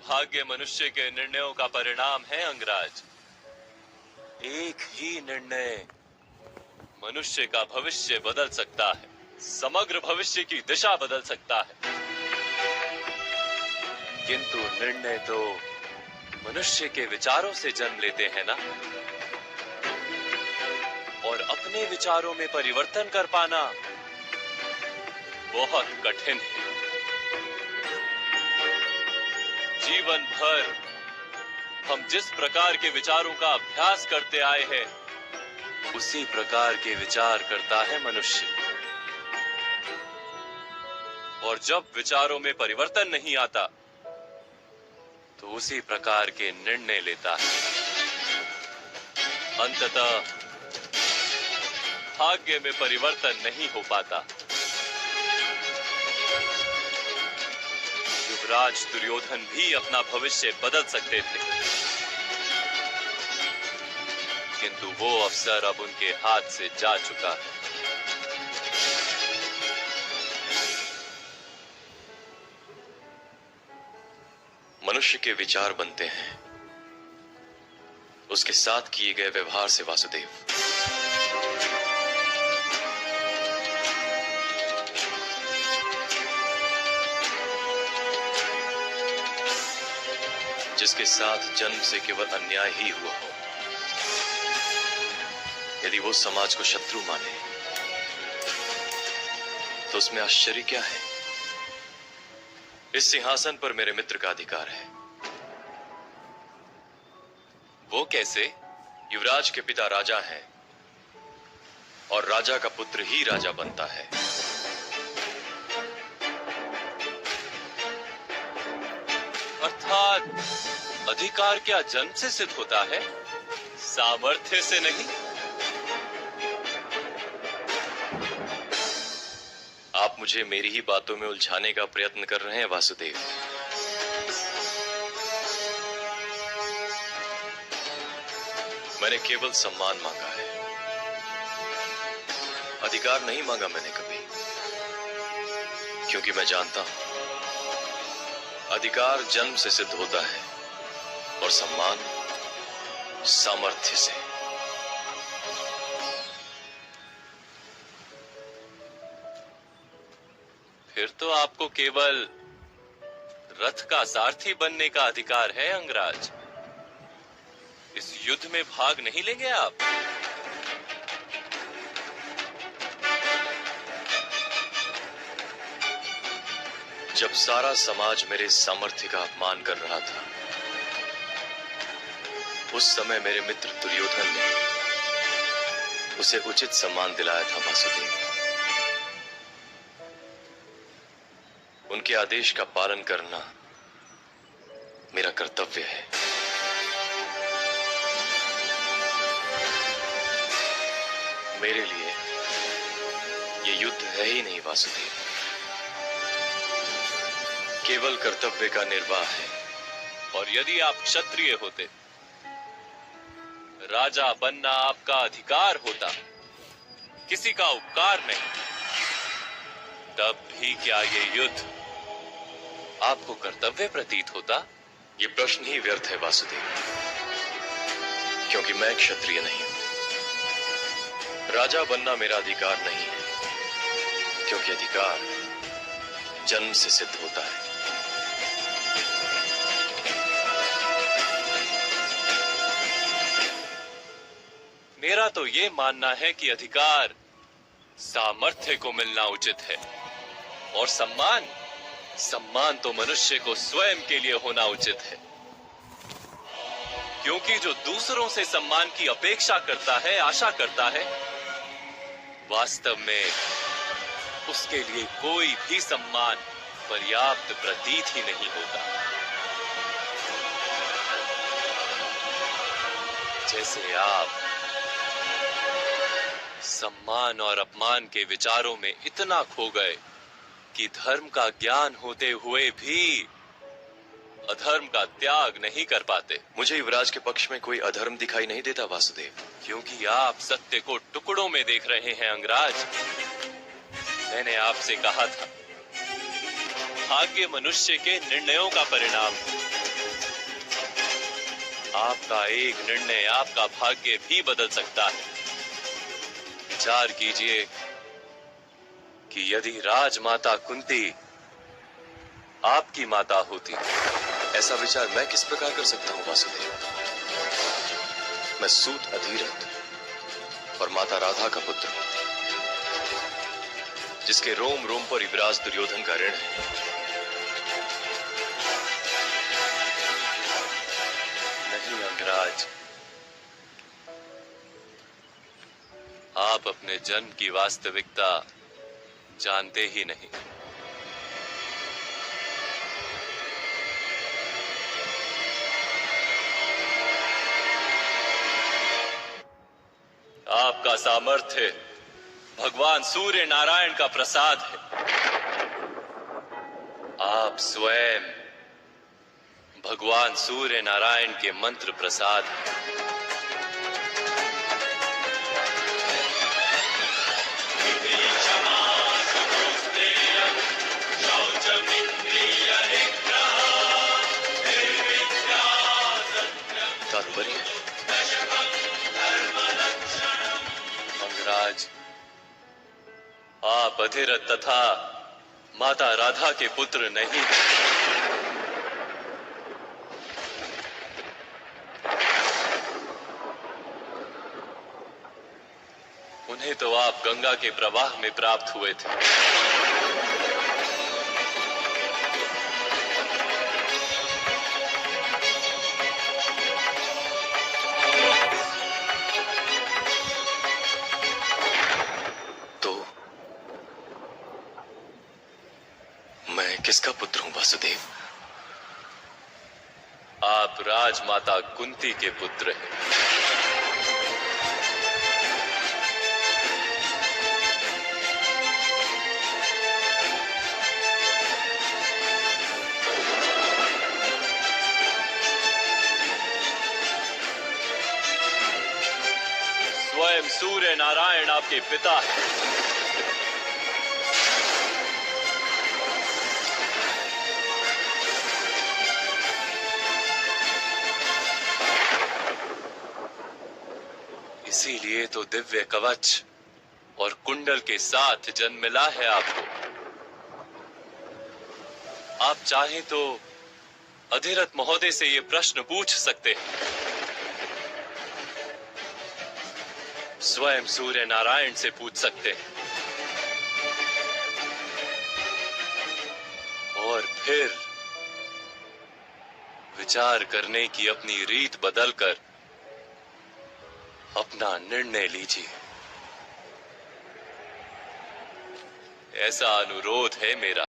भाग्य मनुष्य के निर्णयों का परिणाम है अंगराज। एक ही निर्णय मनुष्य का भविष्य बदल सकता है, समग्र भविष्य की दिशा बदल सकता है। किंतु निर्णय तो मनुष्य के विचारों से जन्म लेते हैं ना, और अपने विचारों में परिवर्तन कर पाना बहुत कठिन है। जीवन भर हम जिस प्रकार के विचारों का अभ्यास करते आए हैं, उसी प्रकार के विचार करता है मनुष्य। और जब विचारों में परिवर्तन नहीं आता, तो उसी प्रकार के निर्णय लेता है। अंततः भाग्य में परिवर्तन नहीं हो पाता। युवराज दुर्योधन भी अपना भविष्य बदल सकते थे, किंतु वो अवसर अब उनके हाथ से जा चुका है। मनुष्य के विचार बनते हैं उसके साथ किए गए व्यवहार से वासुदेव। जिसके साथ जन्म से केवल अन्याय ही हुआ हो, यदि वो समाज को शत्रु माने, तो उसमें आश्चर्य क्या है? इस सिंहासन पर मेरे मित्र का अधिकार है। वो कैसे? युवराज के पिता राजा हैं और राजा का पुत्र ही राजा बनता है। अर्थात अधिकार क्या जन्म से सिद्ध होता है, सामर्थ्य से नहीं? आप मुझे मेरी ही बातों में उलझाने का प्रयत्न कर रहे हैं वासुदेव। मैंने केवल सम्मान मांगा है, अधिकार नहीं मांगा मैंने कभी, क्योंकि मैं जानता हूं अधिकार जन्म से सिद्ध होता है और सम्मान सामर्थ्य से। फिर तो आपको केवल रथ का सारथी बनने का अधिकार है अंगराज। इस युद्ध में भाग नहीं लेंगे आप? जब सारा समाज मेरे सामर्थ्य का अपमान कर रहा था, उस समय मेरे मित्र दुर्योधन ने उसे उचित सम्मान दिलाया था वासुदेव। उनके आदेश का पालन करना मेरा कर्तव्य है। मेरे लिए ये युद्ध है ही नहीं वासुदेव, केवल कर्तव्य का निर्वाह है। और यदि आप क्षत्रिय होते, राजा बनना आपका अधिकार होता, किसी का उपकार नहीं, तब भी क्या ये युद्ध आपको कर्तव्य प्रतीत होता? ये प्रश्न ही व्यर्थ है वासुदेव, क्योंकि मैं क्षत्रिय नहीं हूं। राजा बनना मेरा अधिकार नहीं है, क्योंकि अधिकार जन्म से सिद्ध होता है। मेरा तो ये मानना है कि अधिकार सामर्थ्य को मिलना उचित है, और सम्मान तो मनुष्य को स्वयं के लिए होना उचित है। क्योंकि जो दूसरों से सम्मान की अपेक्षा करता है, आशा करता है, वास्तव में उसके लिए कोई भी सम्मान पर्याप्त प्रतीत ही नहीं होता। जैसे आप सम्मान और अपमान के विचारों में इतना खो गए कि धर्म का ज्ञान होते हुए भी अधर्म का त्याग नहीं कर पाते। मुझे युवराज के पक्ष में कोई अधर्म दिखाई नहीं देता वासुदेव, क्योंकि आप सत्य को टुकड़ों में देख रहे हैं अंगराज। मैंने आपसे कहा था, भाग्य मनुष्य के निर्णयों का परिणाम है। आपका एक निर्णय आपका भाग्य भी बदल सकता है। विचार कीजिए कि यदि राजमाता कुंती आपकी माता होती। ऐसा विचार मैं किस प्रकार कर सकता हूँ वासुदेव? मैं सूत अधीरथ और माता राधा का पुत्र हूं, जिसके रोम रोम पर युवराज दुर्योधन का ऋण है। नहीं अंगराज, आप अपने जन्म की वास्तविकता जानते ही नहीं। आपका सामर्थ्य भगवान सूर्य नारायण का प्रसाद है। आप स्वयं भगवान सूर्य नारायण के मंत्र प्रसाद हैं। तात्पर्य? अंगराज, आप अधिरथ तथा माता राधा के पुत्र नहीं हैं। उन्हें तो आप गंगा के प्रवाह में प्राप्त हुए थे। तो मैं किसका पुत्र हूं वासुदेव? आप राजमाता कुंती के पुत्र हैं। स्वयं सूर्य नारायण आपके पिता हैं। इसीलिए तो दिव्य कवच और कुंडल के साथ जन्म मिला है आपको। आप चाहें तो अधिरथ महोदय से ये प्रश्न पूछ सकते हैं। स्वयं सूर्य नारायण से पूछ सकते हैं। और फिर विचार करने की अपनी रीत बदलकर अपना निर्णय लीजिए। ऐसा अनुरोध है मेरा।